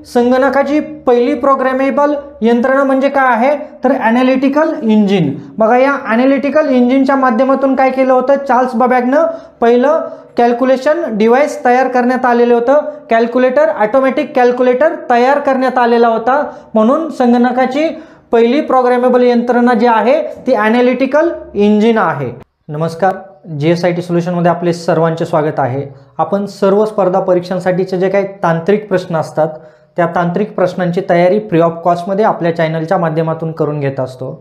संगणकाची पहिली प्रोग्रामेबल यंत्रणा म्हणजे काय आहे तर ॲनालिटिकल इंजिन। बघा या ॲनालिटिकल इंजिनच्या माध्यमातून काय केलं होतं, चार्ल्स बबॅगनं पहिलं कॅल्क्युलेशन डिव्हाइस तयार करण्यात आलेलं होतं, कॅल्क्युलेटर ऑटोमॅटिक कॅल्क्युलेटर तयार करण्यात आलेला होता। म्हणून संगणकाची पहिली प्रोग्रामेबल यंत्रणा जी आहे ती ॲनालिटिकल इंजिन आहे। नमस्कार, GSIT सोल्युशनमध्ये आपले सर्वांचे स्वागत आहे। आपण सर्व स्पर्धा परीक्षांसाठीचे जे काही तांत्रिक प्रश्न असतात त्या तांत्रिक प्रश्नांची तयारी फ्री ऑफ कॉस्टमध्ये आपल्या चॅनलच्या माध्यमातून करून घेत असतो।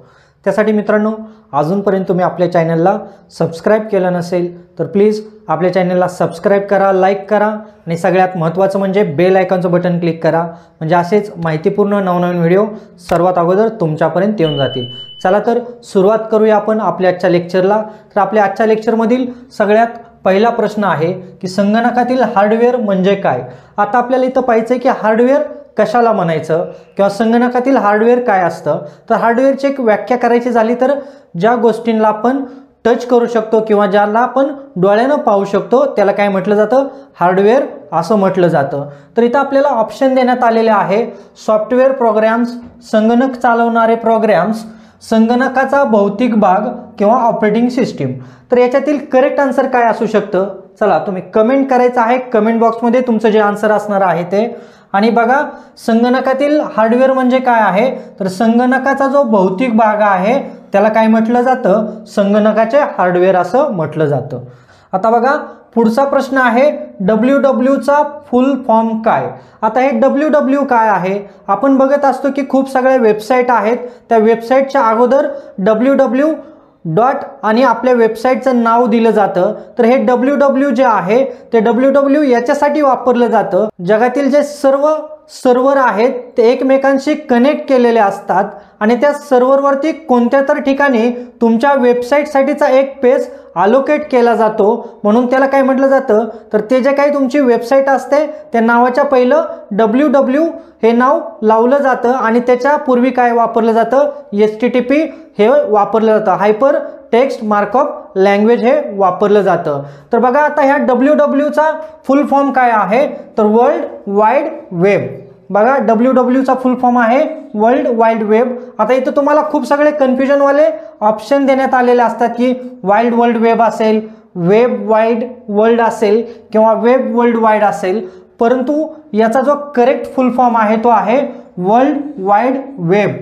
त्यासाठी मित्रांनो, अजूनपर्यंत तुम्ही आपल्या चॅनलला सबस्क्राइब केलं नसेल तर प्लीज आपल्या चॅनलला सबस्क्राइब करा, लाईक करा आणि सगळ्यात महत्त्वाचं म्हणजे बेल आयकॉनचं बटन क्लिक करा, म्हणजे असेच माहितीपूर्ण नवनवीन व्हिडिओ सर्वात अगोदर तुमच्यापर्यंत येऊन जातील। चला तर सुरुवात करूया आपण आपल्या आजच्या लेक्चरला। तर आपल्या आजच्या लेक्चरमधील सगळ्यात पहिला प्रश्न आहे की संगणकातील हार्डवेअर म्हणजे काय। आता आपल्याला इथं पाहायचं आहे की हार्डवेअर कशाला म्हणायचं किंवा संगणकातील हार्डवेअर काय असतं। तर हार्डवेअरची एक व्याख्या करायची झाली तर ज्या गोष्टींना आपण टच करू शकतो किंवा ज्याला आपण डोळ्यानं पाहू शकतो त्याला काय म्हटलं जातं, हार्डवेअर असं म्हटलं जातं। तर इथं आपल्याला ऑप्शन देण्यात आलेले आहे, सॉफ्टवेअर प्रोग्राम्स, संगणक चालवणारे प्रोग्राम्स, संगणकाचा भौतिक भाग किंवा ऑपरेटिंग सिस्टीम। तर याच्यातील करेक्ट आन्सर काय असू शकतं, चला तुम्ही कमेंट करायचं आहे, कमेंट बॉक्समध्ये तुमचं जे आन्सर असणार आहे ते। आणि बघा संगणकातील हार्डवेअर म्हणजे काय आहे तर संगणकाचा जो भौतिक भाग आहे त्याला काय म्हटलं जातं, संगणकाचे हार्डवेअर असं म्हटलं जातं। आता बघा पुढचा प्रश्न आहे, WW चा फुल फॉर्म काय। आता हे WW काय आहे, आपण बघत असतो की खूप सगळ्या वेबसाईट आहेत, त्या वेबसाईटच्या अगोदर WW डॉट आणि आपल्या वेबसाईटचं नाव दिलं जातं। तर हे WW जे आहे ते WW याच्यासाठी वापरलं जातं, जगातील जे सर्व सर्व्हर आहेत ते एकमेकांशी कनेक्ट केलेले असतात आणि त्या सर्व्हरवरती कोणत्या तर ठिकाणी तुमच्या वेबसाईटसाठीचा एक पेज अलोकेट केला जातो, म्हणून त्याला काय म्हटलं जातं तर ते जे काही तुमची वेबसाईट असते त्या नावाच्या पहिलं WW हे नाव लावलं जातं आणि त्याच्या पूर्वी काय वापरलं जातं, HTTP हे वापरलं जातं, हायपर टेक्स्ट मार्कअप लँग्वेज हे वापरलं जातं। तर बघा आता ह्या WW चा फुल फॉर्म काय आहे तर वर्ल्ड वाईड वेब। बघा WW चा फुल फॉर्म आहे वर्ल्ड वाईड वेब। आता इथं तुम्हाला खूप सगळे कन्फ्युजन वाले ऑप्शन देण्यात आलेले असतात की वाईल्ड वर्ल्ड वेब असेल, वेब वाईड वर्ल्ड असेल किंवा वेब वर्ल्ड वाईड असेल, परंतु याचा जो करेक्ट फुल फॉर्म आहे तो आहे वर्ल्ड वाईड वेब।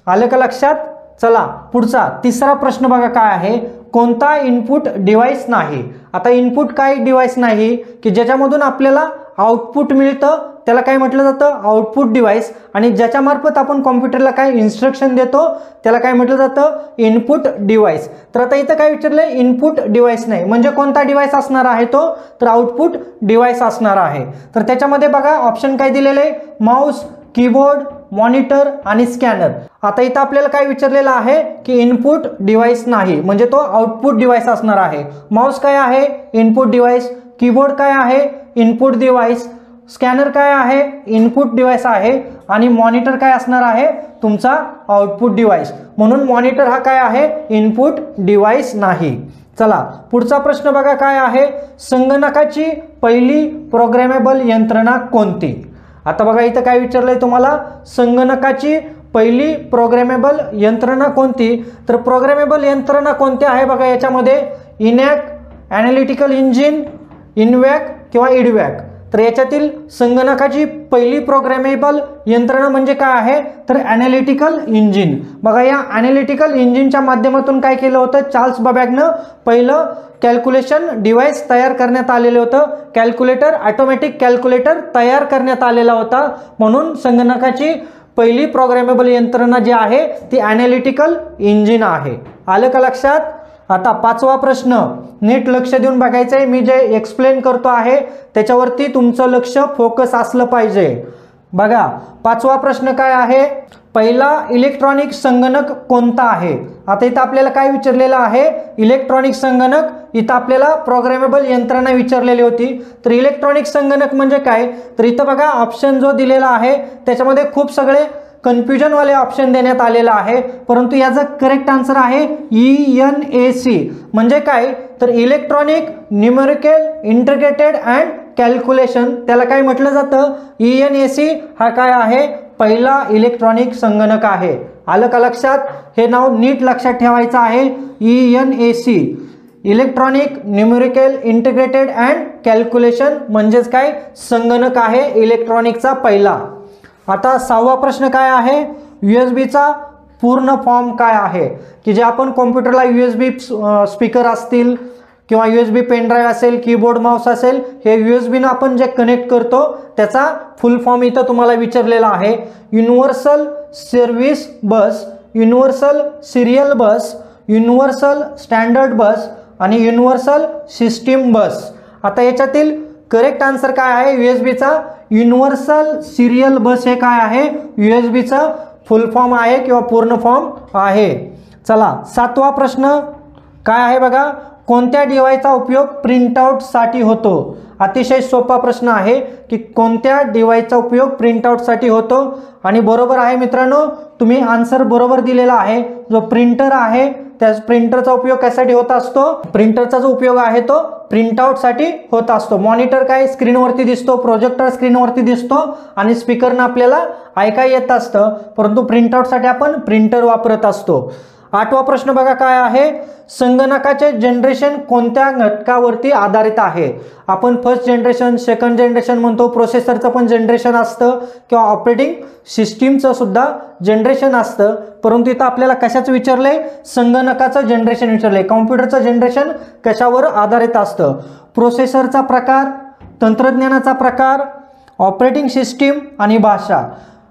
आलं का लक्षात। चला पुढचा तिसरा प्रश्न बघा काय आहे, कोणता इनपुट डिव्हाइस नाही। आता इनपुट काय डिव्हाइस नाही की ज्याच्यामधून आपल्याला आउटपुट मिळतं त्याला काय म्हटलं जातं, आउटपुट डिव्हाइस, आणि ज्याच्या मार्फत आपण कॉम्प्युटरला काय इन्स्ट्रक्शन देतो त्याला काय म्हटलं जातं, इनपुट डिव्हाइस। तर आता इथं काय विचारलंय, इनपुट डिव्हाइस नाही म्हणजे कोणता डिव्हाइस असणार आहे तो तर आउटपुट डिव्हाइस असणार आहे। तर त्याच्यामध्ये बघा ऑप्शन काय दिलेले, माऊस, कीबोर्ड, मॉनिटर आणि स्कॅनर। आता इथं आपल्याला काय विचारलेलं आहे की इनपुट डिव्हाइस नाही म्हणजे तो आउटपुट डिव्हाइस असणार आहे। माऊस काय आहे, इनपुट डिव्हाइस, कीबोर्ड काय आहे, इनपुट डिव्हाइस, स्कॅनर काय आहे, इनपुट डिव्हाइस आहे, आणि मॉनिटर काय असणार आहे, तुमचा आउटपुट डिव्हाइस, म्हणून मॉनिटर हा काय आहे, इनपुट डिव्हाइस नाही। चला पुढचा प्रश्न बघा काय आहे, संगणकाची पहिली प्रोग्रामेबल यंत्रणा कोणती। आता बघा इथं काय विचारलंय तुम्हाला, संगणकाची पहिली प्रोग्रामेबल यंत्रणा कोणती। तर प्रोग्रामेबल यंत्रणा कोणत्या आहे बघा याच्यामध्ये, इनॅक, ॲनालिटिकल इंजिन, इनवॅक किंवा इडवॅक। तर याच्यातील संगणकाची पहिली प्रोग्रामेबल यंत्रणा म्हणजे काय आहे तर ॲनालिटिकल इंजिन। बघा या ॲनालिटिकल इंजिनच्या माध्यमातून काय केलं होतं, चार्ल्स बबॅगनं पहिलं कॅल्क्युलेशन डिव्हाइस तयार करण्यात आलेलं होतं, कॅल्क्युलेटर ऑटोमॅटिक कॅल्क्युलेटर तयार करण्यात आलेला होता, म्हणून संगणकाची पहिली प्रोग्रामेबल यंत्रणा जी आहे ती ॲनालिटिकल इंजिन आहे। आलं का लक्षात। आता पाचवा प्रश्न नीट लक्ष देऊन बघायचं आहे, मी जे एक्सप्लेन करतो आहे त्याच्यावरती तुमचं लक्ष फोकस असलं पाहिजे। बघा पाचवा प्रश्न काय आहे, पहिला इलेक्ट्रॉनिक संगणक कोणता आहे। आता इथं आपल्याला काय विचारलेलं आहे, इलेक्ट्रॉनिक संगणक, इथं आपल्याला प्रोग्रामेबल यंत्रणा विचारलेली होती। तर इलेक्ट्रॉनिक संगणक म्हणजे काय, तर इथं बघा ऑप्शन जो दिलेला आहे त्याच्यामध्ये खूप सगळे कन्फ्युजन वाले ऑप्शन देण्यात आलेला आहे, परंतु याचा करेक्ट आन्सर आहे ENAC। म्हणजे काय तर electronic numerical integrated and calculation त्याला काय म्हटलं जातं? ENAC हा काय आहे? पहिला इलेक्ट्रॉनिक संगणक आहे. आलं का लक्षात? हे नाव नीट लक्षात ठेवायचं आहे. ENAC electronic numerical integrated and calculation म्हणजेच काय? संगणक आहे इलेक्ट्रॉनिकचा पहिला. आता 6वा प्रश्न काय आहे? USB पूर्ण फॉर्म काय आहे? की जे आपण कॉम्प्युटरला USB स्पीकर असतील किंवा USB पेन ड्राईव्ह असेल, कीबोर्ड माऊस असेल, हे USB आपण जे कनेक्ट करतो त्याचा फुल फॉर्म इथं तुम्हाला विचारलेला आहे. युनिव्हर्सल सर्व्हिस बस, युनिव्हर्सल सिरियल बस, युनिव्हर्सल स्टँडर्ड बस आणि युनिव्हर्सल सिस्टीम बस. आता याच्यातील करेक्ट आन्सर काय आहे? USB युनिव्हर्सल सिरियल बस हे काय आहे? USB फुल फॉर्म आहे किंवा पूर्ण फॉर्म आहे. चला 7वा प्रश्न काय आहे बघा? कोणत्या डिव्हाइसचा उपयोग प्रिंटआउटसाठी होतो? अतिशय सोपा प्रश्न आहे की कोणत्या डिव्हाइसचा उपयोग प्रिंटआउटसाठी होतो? आणि बरोबर आहे मित्रांनो, तुम्ही आन्सर बरोबर दिलेला आहे. जो प्रिंटर आहे त्या प्रिंटरचा उपयोग कशासाठी होत असतो? प्रिंटरचा जो उपयोग आहे तो प्रिंटआउटसाठी होत असतो. मॉनिटर काय स्क्रीनवरती दिसतो, प्रोजेक्टर स्क्रीनवरती दिसतो आणि स्पीकरनं आपल्याला ऐका येत असतं, परंतु प्रिंटआउटसाठी आपण प्रिंटर वापरत असतो. 8वा प्रश्न बघा काय आहे? संगणकाचे जनरेशन कोणत्या घटकावरती आधारित आहे? आपण फर्स्ट जनरेशन, सेकंड जनरेशन म्हणतो, प्रोसेसरचं पण जनरेशन असतं किंवा ऑपरेटिंग सिस्टीमचं सुद्धा जनरेशन असतं, परंतु इथं आपल्याला कशाचं विचारलंय? संगणकाचं जनरेशन विचारलंय. कॉम्प्युटरचं जनरेशन कशावर आधारित असतं? प्रोसेसरचा प्रकार, तंत्रज्ञानाचा प्रकार, ऑपरेटिंग सिस्टीम आणि भाषा.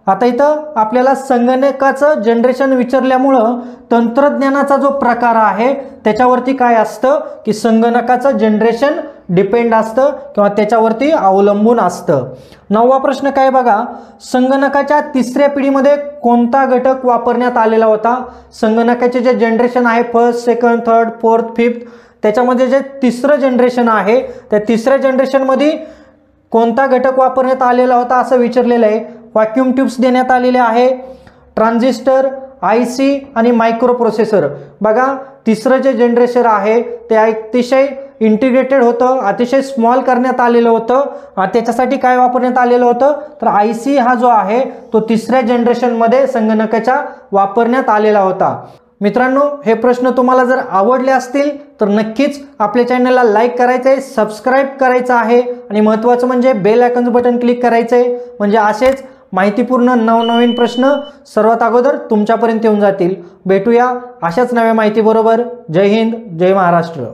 आता इथं आपल्याला संगणकाचं जनरेशन विचारल्यामुळं तंत्रज्ञानाचा जो प्रकार आहे त्याच्यावरती काय असतं की संगणकाचं जनरेशन डिपेंड असतं किंवा त्याच्यावरती अवलंबून असतं. 9वा प्रश्न काय बघा? संगणकाच्या 3ऱ्या पिढीमध्ये कोणता घटक वापरण्यात आलेला होता? संगणकाचे जे जनरेशन आहे first, second, third, fourth, fifth, त्याच्यामध्ये जे 3रं जनरेशन आहे त्या 3ऱ्या जनरेशनमध्ये कोणता घटक वापरण्यात आलेला होता असं विचारलेलं आहे. व्हॅक्यूम ट्यूब्स देण्यात आलेले आहे, ट्रान्झिस्टर, IC आणि मायक्रो प्रोसेसर. बघा 3रं जे जनरेशन आहे ते अतिशय इंटिग्रेटेड होतं, अतिशय स्मॉल करण्यात आलेलं होतं. त्याच्यासाठी काय वापरण्यात आलेलं होतं? तर IC हा जो आहे तो 3ऱ्या जनरेशनमध्ये संगणकाच्या वापरण्यात आलेला होता. मित्रांनो, हे प्रश्न तुम्हाला जर आवडले असतील तर नक्कीच आपल्या चॅनलला लाईक करायचं आहे, सबस्क्राईब करायचं आहे आणि महत्त्वाचं म्हणजे बेल आयकॉनचं बटन क्लिक करायचं आहे, म्हणजे असेच माहितीपूर्ण नवनवीन प्रश्न सर्वात अगोदर तुमच्यापर्यंत येऊन जातील. भेटूया अशाच नव्या माहितीबरोबर. जय हिंद, जय महाराष्ट्र.